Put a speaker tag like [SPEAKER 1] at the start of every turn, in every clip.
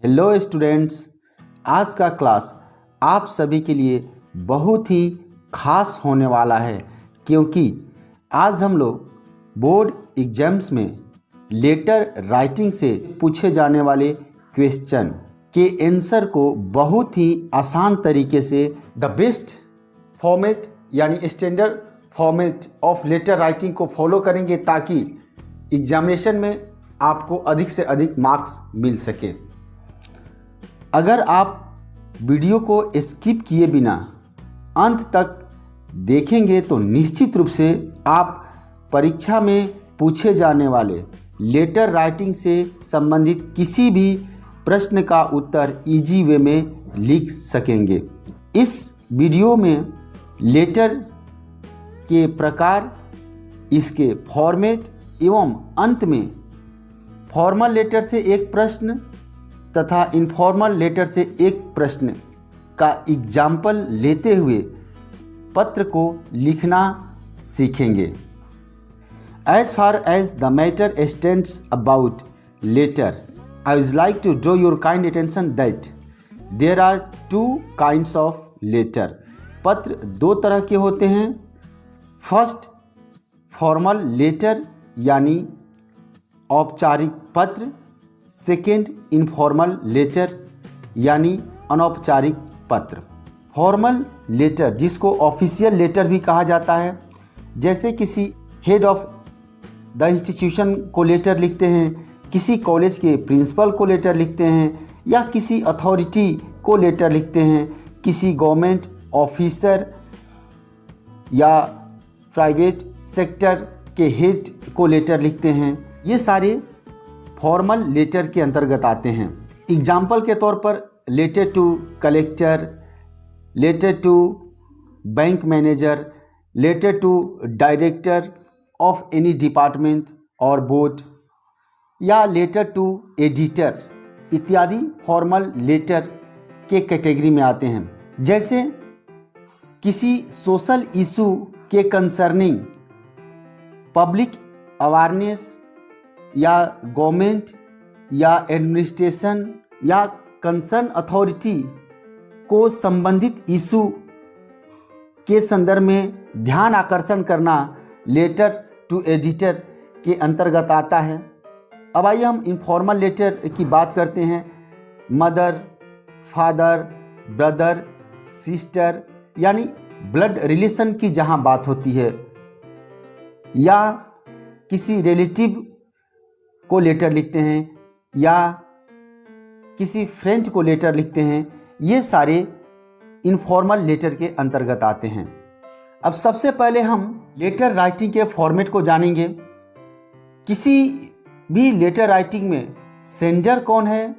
[SPEAKER 1] Hello students, आज का class आप सभी के लिए बहुत ही खास होने वाला है क्योंकि आज हम लोग बोर्ड एग्जाम्स में लेटर राइटिंग से पूछे जाने वाले क्वेश्चन के आंसर को बहुत ही आसान तरीके से द बेस्ट फॉर्मेट यानी standard format of letter writing को फॉलो करेंगे ताकि एग्जामिनेशन में आपको अधिक से अधिक मार्क्स मिल सके। अगर आप वीडियो को स्किप किए बिना अंत तक देखेंगे तो निश्चित रूप से आप परीक्षा में पूछे जाने वाले लेटर राइटिंग से संबंधित किसी भी प्रश्न का उत्तर इजी वे में लिख सकेंगे। इस वीडियो में लेटर के प्रकार, इसके फॉर्मेट एवं अंत में फॉर्मल लेटर से एक प्रश्न तथा इनफॉर्मल लेटर से एक प्रश्न का एग्जाम्पल लेते हुए पत्र को लिखना सीखेंगे। As far as the matter stands about letter, I would like to draw your kind attention that there are two kinds of letter. पत्र दो तरह के होते हैं। फर्स्ट, फॉर्मल लेटर यानी औपचारिक पत्र। सेकेंड, इनफॉर्मल लेटर यानी अनौपचारिक पत्र। फॉर्मल लेटर जिसको ऑफिशियल लेटर भी कहा जाता है, जैसे किसी हेड ऑफ द इंस्टीट्यूशन को लेटर लिखते हैं, किसी कॉलेज के प्रिंसिपल को लेटर लिखते हैं या किसी अथॉरिटी को लेटर लिखते हैं, किसी गवर्नमेंट ऑफिसर या प्राइवेट सेक्टर के हेड को लेटर लिखते हैं। ये सारे फॉर्मल लेटर के अंतर्गत आते हैं। एग्जाम्पल के तौर पर letter to collector, letter to bank manager, letter to director of any department और बोर्ड या लेटर टू एडिटर इत्यादि फॉर्मल लेटर के कैटेगरी में आते हैं। जैसे किसी सोशल इशू के कंसर्निंग पब्लिक अवेयरनेस या गवर्नमेंट या एडमिनिस्ट्रेशन या कंसर्न अथॉरिटी को संबंधित इशू के संदर्भ में ध्यान आकर्षण करना लेटर टू एडिटर के अंतर्गत आता है। अब आइए हम इनफॉर्मल लेटर की बात करते हैं। मदर, फादर, ब्रदर, सिस्टर यानी ब्लड रिलेशन की जहां बात होती है या किसी रिलेटिव को लेटर लिखते हैं या किसी फ्रेंड को लेटर लिखते हैं, ये सारे इनफॉर्मल लेटर के अंतर्गत आते हैं। अब सबसे पहले हम लेटर राइटिंग के फॉर्मेट को जानेंगे। किसी भी लेटर राइटिंग में सेंडर कौन है,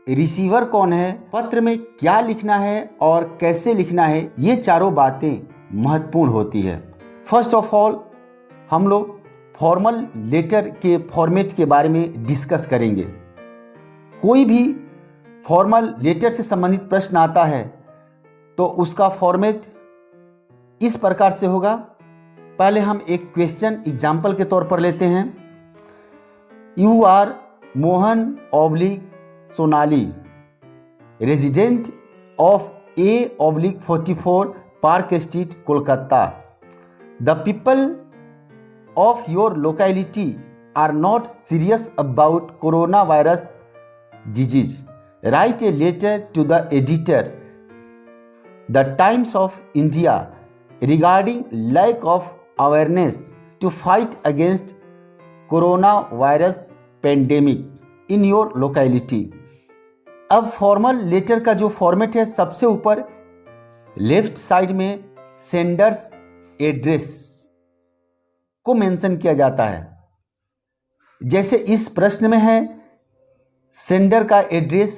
[SPEAKER 1] रिसीवर कौन है, पत्र में क्या लिखना है और कैसे लिखना है, ये चारों बातें महत्वपूर्ण होती है। फर्स्ट ऑफ ऑल हम लोग फॉर्मल लेटर के फॉर्मेट के बारे में डिस्कस करेंगे। कोई भी फॉर्मल लेटर से संबंधित प्रश्न आता है तो उसका फॉर्मेट इस प्रकार से होगा। पहले हम एक क्वेश्चन एग्जाम्पल के तौर पर लेते हैं। You are Mohan oblique Sonali, resident of A/44 park street, Kolkata. The people of your locality are not serious about coronavirus disease. Write a letter to the editor, The Times of India, regarding lack of awareness to fight against coronavirus pandemic in your locality. अब formal letter का जो format है, सबसे ऊपर left side में sender's address को mention किया जाता है। जैसे इस प्रश्न में है सेंडर का address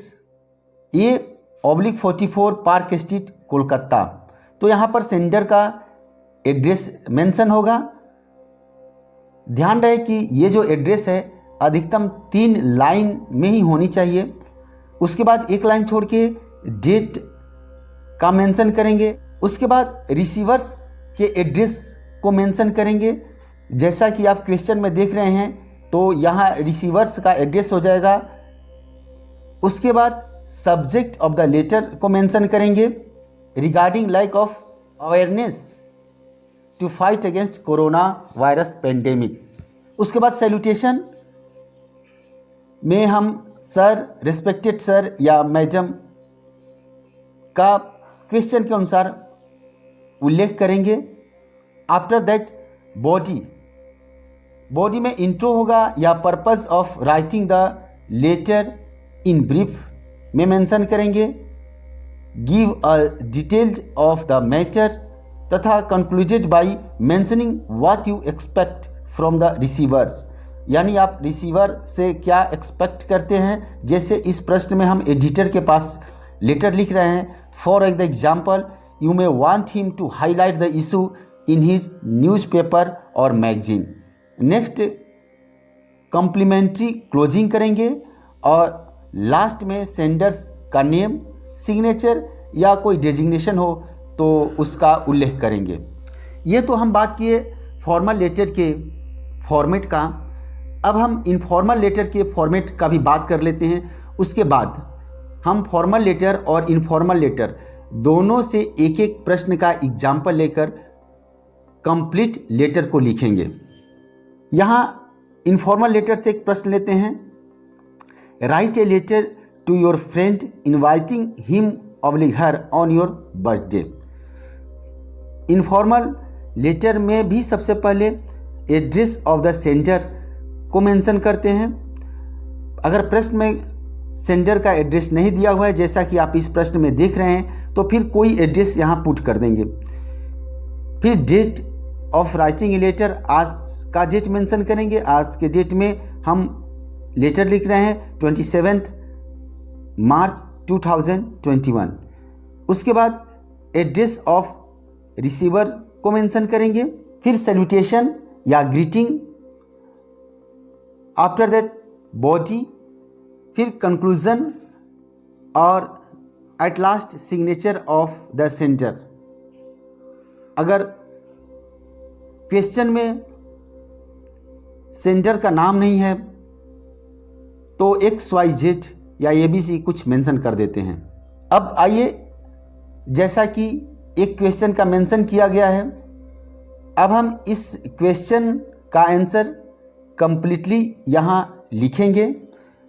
[SPEAKER 1] A/44 park street, Kolkata, तो यहाँ पर सेंडर का एड्रेस मेंशन होगा। ध्यान रहे कि ये जो एड्रेस है अधिकतम 3 लाइन में ही होनी चाहिए। उसके बाद एक लाइन छोड़ के डेट का मेंशन करेंगे। उसके बाद रिसीवर्स के एड्रेस को मेंशन करेंगे। जैसा कि आप क्वेश्चन में देख रहे हैं तो यहाँ रिसीवर्स का एड्रेस हो जाएगा उसके बाद सब्जेक्ट ऑफ द लेटर को मेंशन करेंगे, regarding lack of awareness to fight against corona virus pandemic. उसके बाद सैल्यूटेशन में हम सर, रिस्पेक्टेड सर या मैडम का क्वेश्चन के अनुसार उल्लेख करेंगे। आफ्टर दैट बॉडी में इंट्रो होगा या purpose of writing the letter in brief में मेंशन करेंगे, give a detailed of the matter तथा concluded by mentioning what you expect from the receiver, यानी आप रिसीवर से क्या एक्सपेक्ट करते हैं। जैसे इस प्रश्न में हम एडिटर के पास लेटर लिख रहे हैं। For example, you may want him to highlight the issue in his newspaper और मैगजीन। नेक्स्ट कॉम्प्लीमेंट्री क्लोजिंग करेंगे और लास्ट में सेंडर्स का नेम, सिग्नेचर या कोई डेजिग्नेशन हो तो उसका उल्लेख करेंगे। ये तो हम बात किए फॉर्मल लेटर के फॉर्मेट का। अब हम इनफॉर्मल लेटर के फॉर्मेट का भी बात कर लेते हैं। उसके बाद हम फॉर्मल लेटर और इनफॉर्मल लेटर दोनों से एक एक प्रश्न का एग्जाम्पल लेकर कंप्लीट लेटर को लिखेंगे। यहाँ इनफॉर्मल लेटर से एक प्रश्न लेते हैं। Write a letter to your friend inviting him और her on your birthday. Informal letter में भी सबसे पहले एड्रेस ऑफ द सेंडर को मेंशन करते हैं। अगर प्रश्न में सेंडर का एड्रेस नहीं दिया हुआ है, जैसा कि आप इस प्रश्न में देख रहे हैं, तो फिर कोई एड्रेस यहाँ पुट कर देंगे। फिर date of writing a letter, आज का डेट मेंशन करेंगे। आज के डेट में हम लेटर लिख रहे हैं 27 मार्च 2021। उसके बाद एड्रेस ऑफ रिसीवर को मेंशन करेंगे। फिर सैल्यूटेशन या ग्रीटिंग, आफ्टर दैट बॉडी, फिर कंक्लूजन और at last signature of the sender. अगर क्वेश्चन में सेंडर का नाम नहीं है तो XYZ या ABC कुछ मेंशन कर देते हैं। अब आइए, जैसा कि एक क्वेश्चन का मेंशन किया गया है, अब हम इस क्वेश्चन का आंसर कंप्लीटली यहाँ लिखेंगे।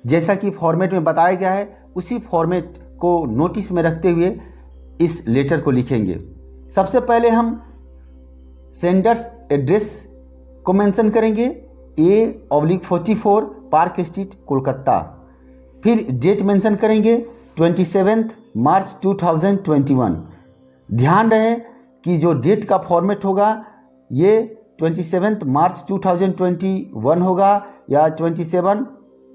[SPEAKER 1] जैसा कि फॉर्मेट में बताया गया है, उसी फॉर्मेट को नोटिस में रखते हुए इस लेटर को लिखेंगे। सबसे पहले हम सेंडर्स एड्रेस को मेंशन करेंगे, A/44 पार्क स्ट्रीट कोलकाता। फिर डेट मेंशन करेंगे 27 मार्च 2021। ध्यान रहे कि जो डेट का फॉर्मेट होगा ये 27 मार्च 2021 होगा या 27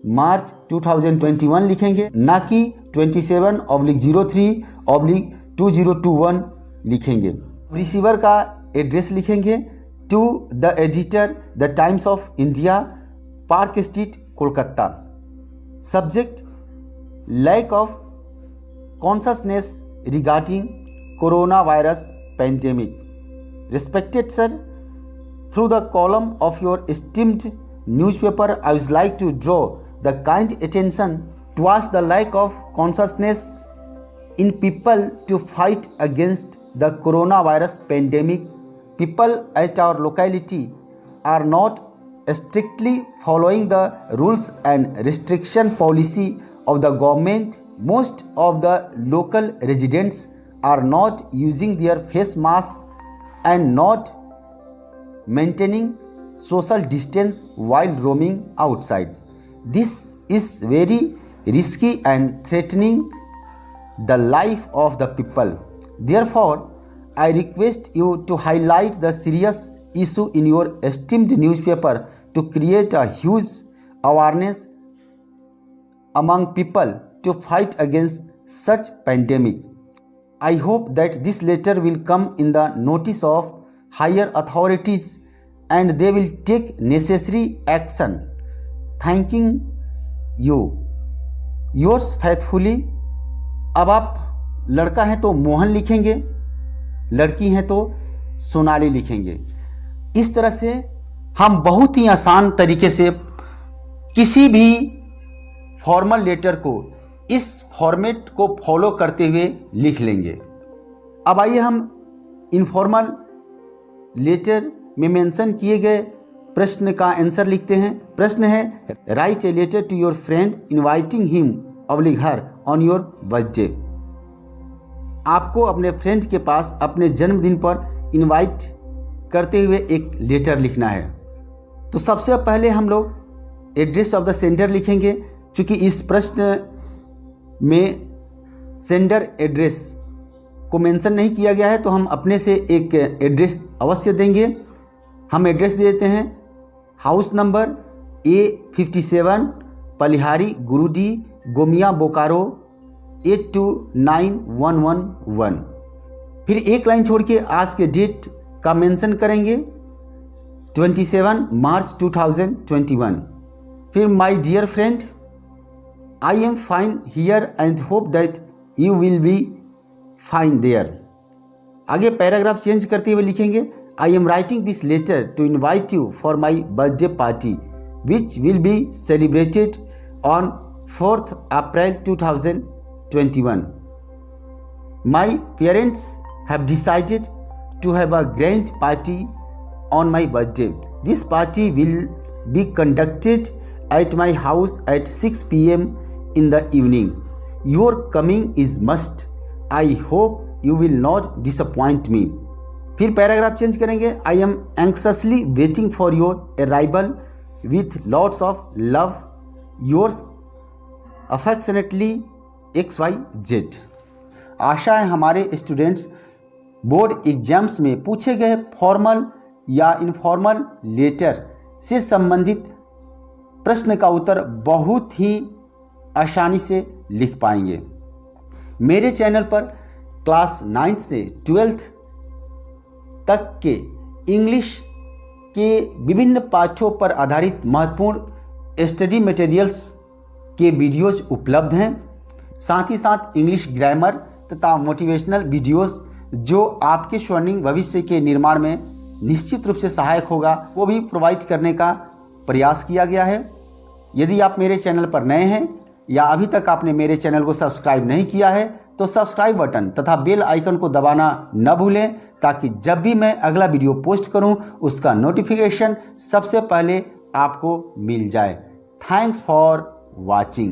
[SPEAKER 1] मार्च 2021 लिखेंगे, ना कि 27/03/2021 लिखेंगे। रिसीवर का एड्रेस लिखेंगे, to the editor the Times of India, park street Kolkata. Subject lack of consciousness regarding corona virus pandemic. Respected sir, through the column of your esteemed newspaper, I would like to draw the kind attention towards the lack of consciousness in people to fight against the coronavirus pandemic. People at our locality are not strictly following the rules and restriction policy of the government. Most of the local residents are not using their face mask and not maintaining social distance while roaming outside. This is very risky and threatening the life of the people. Therefore, I request you to highlight the serious issue in your esteemed newspaper to create a huge awareness among people to fight against such pandemic. I hope that this letter will come in the notice of higher authorities and they will take necessary action. Thanking you. Yours faithfully. अब आप लड़का है तो मोहन लिखेंगे, लड़की है तो सोनाली लिखेंगे। इस तरह से हम बहुत ही आसान तरीके से किसी भी फॉर्मल लेटर को इस फॉर्मेट को फॉलो करते हुए लिख लेंगे। अब आइए हम इनफॉर्मल लेटर में मेंशन किए गए प्रश्न का आंसर लिखते हैं। प्रश्न है, write a letter to your friend inviting him oblique her on your birthday. आपको अपने फ्रेंड के पास अपने जन्मदिन पर इनवाइट करते हुए एक लेटर लिखना है। तो सबसे पहले हम लोग एड्रेस ऑफ द सेंडर लिखेंगे। चूँकि इस प्रश्न में सेंडर एड्रेस को मेंशन नहीं किया गया है तो हम अपने से एक एड्रेस अवश्य देंगे। हम एड्रेस दे देते हैं, house number A57 Palihari Gurudi Gomia Bokaro 829111। फिर एक लाइन छोड़ के आज के डेट का मेंशन करेंगे 27 मार्च 2021। फिर my dear friend, I am fine here and hope that you will be fine there. आगे पैराग्राफ चेंज करते हुए लिखेंगे, I am writing this letter to invite you for my birthday party which will be celebrated on 4th April 2021. My parents have decided to have a grand party on my birthday. This party will be conducted at my house at 6 p.m. in the evening. Your coming is must. I hope you will not disappoint me. फिर paragraph change करेंगे, I am anxiously waiting for your arrival with lots of love. Yours affectionately XYZ। आशा है हमारे students board exams में पूछे गए formal या informal letter से संबंधित प्रश्न का उत्तर बहुत ही आसानी से लिख पाएंगे। मेरे चैनल पर क्लास 9th से 12th तक के इंग्लिश के विभिन्न पाठों पर आधारित महत्वपूर्ण स्टडी मटेरियल्स के वीडियोस उपलब्ध हैं। साथ ही साथ इंग्लिश ग्रामर तथा मोटिवेशनल वीडियोस जो आपके स्वर्णिम भविष्य के निर्माण में निश्चित रूप से सहायक होगा वो भी प्रोवाइड करने का प्रयास किया गया है। यदि आप मेरे चैनल पर नए हैं या अभी तक आपने मेरे चैनल को सब्सक्राइब नहीं किया है तो सब्सक्राइब बटन तथा बेल आइकन को दबाना न भूलें ताकि जब भी मैं अगला वीडियो पोस्ट करूं उसका नोटिफिकेशन सबसे पहले आपको मिल जाए। Thanks for watching।